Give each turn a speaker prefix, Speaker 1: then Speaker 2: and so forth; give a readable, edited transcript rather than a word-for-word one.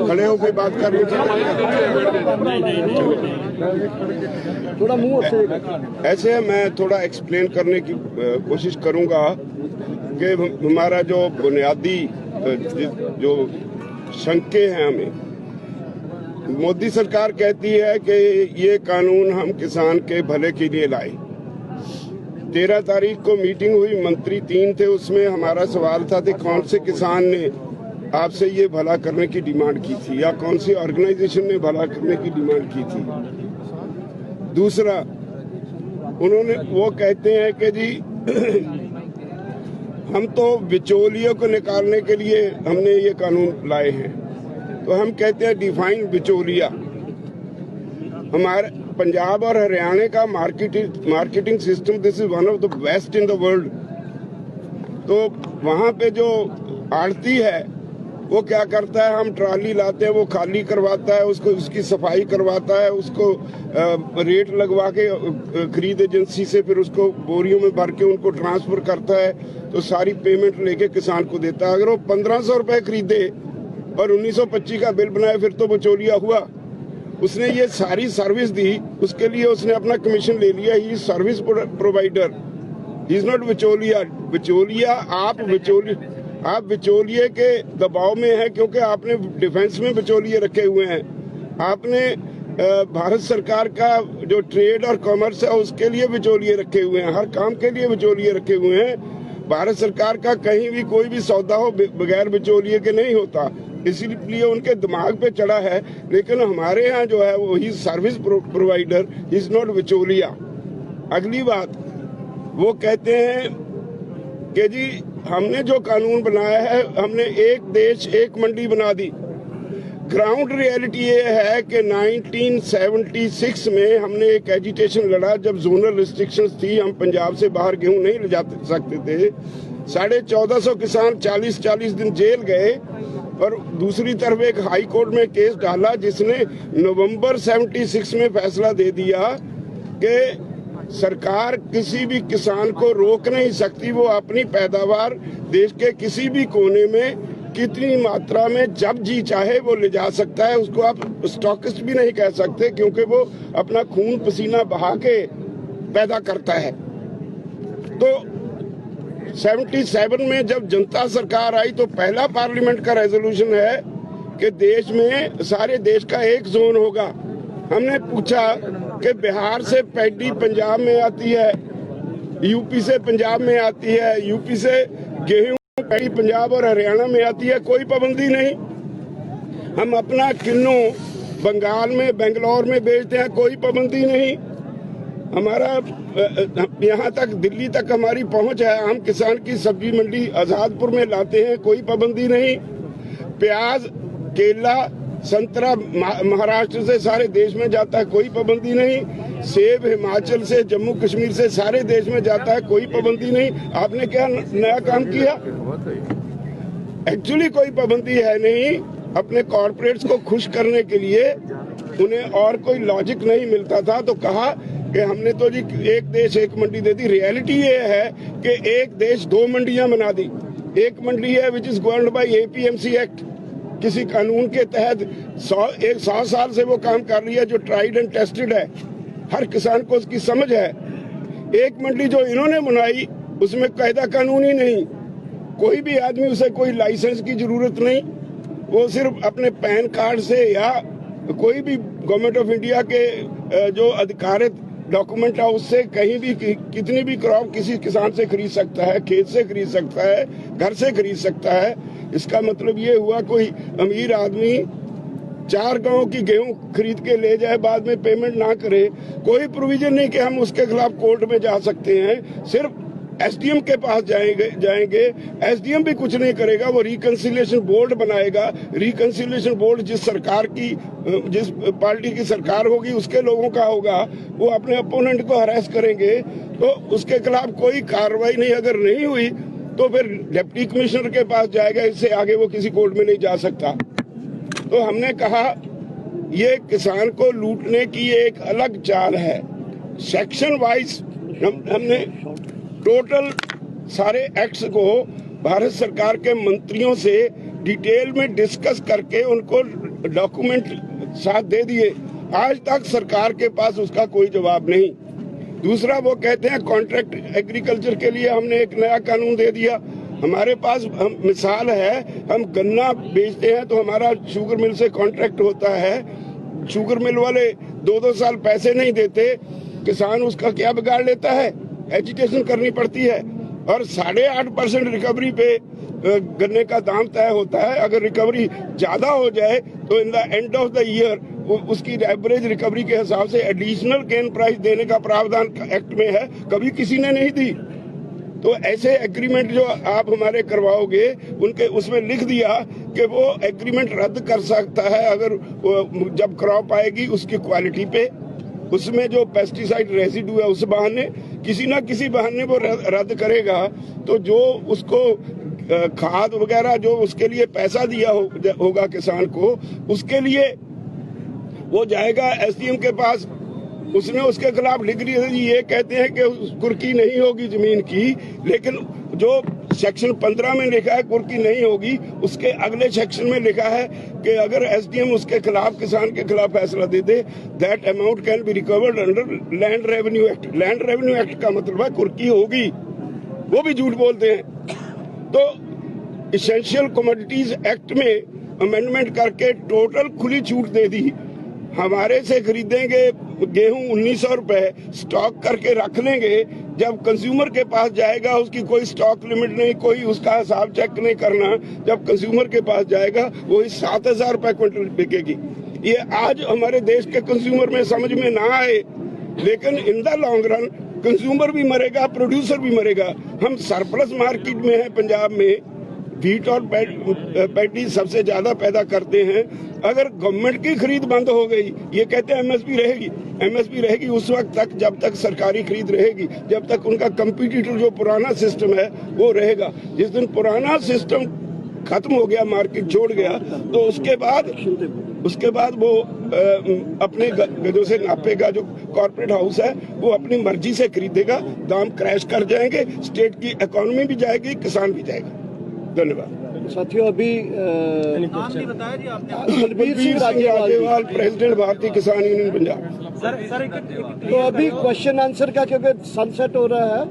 Speaker 1: खड़े होकर बात करनी चाहिए।
Speaker 2: थोड़ा मुंह से
Speaker 1: ऐसे मैं थोड़ा एक्सप्लेन करने की कोशिश करूंगा कि हमारा जो बुनियादी जो शंके हैं हमें, मोदी सरकार कहती है कि ये कानून हम किसान के भले के लिए लाए। 13 तारीख को मीटिंग हुई, मंत्री 3 थे, उसमें हमारा सवाल था कि कौन से किसान ने आपसे ये भला करने की डिमांड की थी या कौन सी ऑर्गेनाइजेशन ने भला करने की डिमांड की थी। दूसरा, उन्होंने वो कहते हैं कि जी हम तो बिचौलियों को निकालने के लिए हमने ये कानून लाए हैं। तो हम कहते हैं डिफाइन बिचौलिया। हमारे पंजाब और हरियाणा का marketing system this is one of the best in the world. तो वहाँ पे जो आड़ती है वो क्या करता है, हम ट्राली लाते हैं, वो खाली करवाता है, उसको उसकी सफाई करवाता है, उसको रेट लगवा के खरीद एजेंसी से फिर उसको बोरियों में भर के उनको ट्रांसफर करता है, तो सारी पेमेंट लेके किसान को देता है। अगर वो 1500 रुपए खरीदे और 1925 का बिल बनाए फिर तो बिचौलिया हुआ। उसने ये सारी सर्विस दी, उसके लिए उसने अपना कमीशन ले लिया। He service provider, he is not बिचौलिया। बिचौलिया आप बिचौलिए के दबाव में है क्योंकि आपने डिफेंस में बिचौलिए रखे हुए हैं। आपने भारत सरकार का जो ट्रेड और कॉमर्स है उसके लिए बिचौलिए रखे हुए हैं, हर काम के लिए बिचौलिए रखे हुए हैं। भारत सरकार का कहीं भी कोई भी सौदा हो बगैर बिचौलिए के नहीं होता, इसीलिए उनके दिमाग पे चढ़ा है। लेकिन हमारे यहाँ जो है वो ही सर्विस प्रोवाइडर, इज नॉट बिचौलिया। अगली बात, वो कहते हैं कि जी हमने जो कानून बनाया है हमने एक देश एक मंडी बना दी। ग्राउंड रियलिटी ये है कि 1976 में हमने एक एजिटेशन लड़ा जब जोनल रिस्ट्रिक्शंस थी, हम पंजाब से बाहर गेहूं नहीं ले जा सकते थे। 1450 किसान 40-40 दिन जेल गए और दूसरी तरफ एक हाई कोर्ट में केस डाला जिसने नवंबर 76 में फैसला दे दिया कि सरकार किसी भी किसान को रोक नहीं सकती, वो अपनी पैदावार देश के किसी भी कोने में कितनी मात्रा में जब जी चाहे वो ले जा सकता है। उसको आप स्टॉकिस्ट भी नहीं कह सकते क्योंकि वो अपना खून पसीना बहा के पैदा करता है। तो 77 में जब जनता सरकार आई तो पहला पार्लियामेंट का रेजोल्यूशन है कि देश में सारे देश का एक जोन होगा। हमने पूछा कि बिहार से पैडी पंजाब में आती है, यूपी से पंजाब में आती है, यूपी से गेहूं पैडी पंजाब और हरियाणा में आती है, कोई पाबंदी नहीं। हम अपना किन्नू बंगाल में बेंगलोर में बेचते हैं, कोई पाबंदी नहीं। हमारा यहाँ तक दिल्ली तक हमारी पहुंच है। हम किसान की सब्जी मंडी आजादपुर में लाते हैं, कोई पाबंदी नहीं। प्याज, केला, संतरा महाराष्ट्र से सारे देश में जाता है, कोई पाबंदी नहीं। सेब हिमाचल से, जम्मू कश्मीर से सारे देश में जाता है, कोई पाबंदी नहीं। आपने क्या नया काम किया? एक्चुअली कोई पाबंदी है नहीं। अपने कॉर्पोरेट्स को खुश करने के लिए उन्हें और कोई लॉजिक नहीं मिलता था तो कहा कि हमने तो जी एक देश एक मंडी दे दी। रियलिटी ये है कि एक देश दो मंडियां बना दी। एक मंडी है which is governed bye APMC act, किसी कानून के तहत 100 साल से वो काम कर रही है, जो ट्राइड एंड टेस्टेड है, हर किसान को उसकी समझ है। एक मंडी जो इन्होंने बनाई उसमें कायदा कानून ही नहीं, कोई भी आदमी उसे कोई लाइसेंस की जरूरत नहीं, वो सिर्फ अपने पैन कार्ड से या कोई भी गवर्नमेंट ऑफ इंडिया के जो अधिकारित डॉक्यूमेंट है उससे कहीं भी कितनी भी क्रॉप किसी किसान से खरीद सकता है, खेत से खरीद सकता है, घर से खरीद सकता है। इसका मतलब ये हुआ कोई अमीर आदमी 4 गांव की गेहूं खरीद के ले जाए, बाद में पेमेंट ना करे, कोई प्रोविजन नहीं कि हम उसके खिलाफ कोर्ट में जा सकते हैं। सिर्फ एसडीएम के पास जाएंगे, एसडीएम भी कुछ नहीं करेगा, वो रिकंसिलिएशन बोर्ड बनाएगा। रिकंसिलिएशन बोर्ड जिस पार्टी की सरकार होगी उसके लोगों का होगा, वो अपने अपोनेंट को हरास करेंगे तो उसके खिलाफ कोई कार्रवाई नहीं। अगर नहीं हुई तो फिर डिप्टी कमिश्नर के पास जाएगा, इससे आगे वो किसी कोर्ट में नहीं जा सकता। तो हमने कहा ये किसान को लूटने की एक अलग चाल है। सेक्शन वाइज हमने टोटल सारे एक्ट्स को भारत सरकार के मंत्रियों से डिटेल में डिस्कस करके उनको डॉक्यूमेंट साथ दे दिए, आज तक सरकार के पास उसका कोई जवाब नहीं। दूसरा, वो कहते हैं कॉन्ट्रैक्ट एग्रीकल्चर के लिए हमने एक नया कानून दे दिया। हमारे पास मिसाल है, हम गन्ना बेचते हैं तो हमारा शुगर मिल से कॉन्ट्रैक्ट होता है, शुगर मिल वाले 2-2 साल पैसे नहीं देते, किसान उसका क्या बिगाड़ लेता है, एजुकेशन करनी पड़ती है और 8.5% रिकवरी पे गन्ने का दाम तय होता है। अगर रिकवरी ज्यादा हो जाए तो in the end of the year उसकी एवरेज रिकवरी के हिसाब से एडिशनल गेन प्राइस देने का प्रावधान एक्ट में है, कभी किसी ने नहीं दी। तो ऐसे एग्रीमेंट जो आप हमारे करवाओगे, उनके उसमें लिख दिया कि वो एग्रीमेंट रद्द कर सकता है अगर जब क्रॉप आएगी उसकी क्वालिटी पे, उसमें जो पेस्टिसाइड रेसिड्यू है उस बहाने, किसी ना किसी बहाने वो रद्द करेगा। तो जो उसको खाद वगैरह जो उसके लिए पैसा दिया होगा किसान को, उसके लिए वो जाएगा एसडीएम के पास, उसने उसके खिलाफ लिख दी, ये कहते हैं कि कुर्की नहीं होगी जमीन की, लेकिन जो सेक्शन 15 में लिखा है कुर्की नहीं होगी, उसके अगले सेक्शन में लिखा है कि अगर एसडीएम उसके खिलाफ, किसान के खिलाफ फैसला दे दे, that amount can be recovered under land revenue act. Land revenue act का मतलब है कुर्की होगी, वो भी झूठ बोलते हैं। तो इसेंशियल कमोडिटीज एक्ट में अमेंडमेंट करके टोटल खुली छूट दे दी। हमारे से खरीदेंगे गेहूं 1900 रुपए, स्टॉक करके रख लेंगे, जब कंज्यूमर के पास जाएगा उसकी कोई स्टॉक लिमिट नहीं, कोई उसका हिसाब चेक नहीं करना, जब कंज्यूमर के पास जाएगा वही 7000 रुपए क्विंटल बिकेगी। ये आज हमारे देश के कंज्यूमर में समझ में ना आए, लेकिन in the long run consumer भी मरेगा, प्रोड्यूसर भी मरेगा। हम सरप्लस मार्केट में है, पंजाब में व्हीट और पैडी सबसे ज्यादा पैदा करते हैं। अगर गवर्नमेंट की खरीद बंद हो गई, ये कहते हैं एमएसपी रहेगी, एमएसपी रहेगी उस वक्त तक जब तक सरकारी खरीद रहेगी, जब तक उनका कंपटीटर जो पुराना सिस्टम है वो रहेगा। जिस दिन पुराना सिस्टम खत्म हो गया, मार्केट छोड़ गया, तो उसके बाद वो अपने गजों से नापेगा, जो कॉर्पोरेट हाउस है वो अपनी मर्जी से खरीदेगा, दाम क्रैश कर जाएंगे, स्टेट की इकोनॉमी भी जाएगी, किसान भी जाएगा। धन्यवाद
Speaker 2: साथियों। अभी
Speaker 3: नाम नहीं बताया जी आपने।
Speaker 2: बलबीर सिंह राजेवाल,
Speaker 1: प्रेसिडेंट भारतीय किसान यूनियन पंजाब।
Speaker 3: सर
Speaker 2: तो अभी क्वेश्चन आंसर का, क्योंकि सनसेट हो रहा है,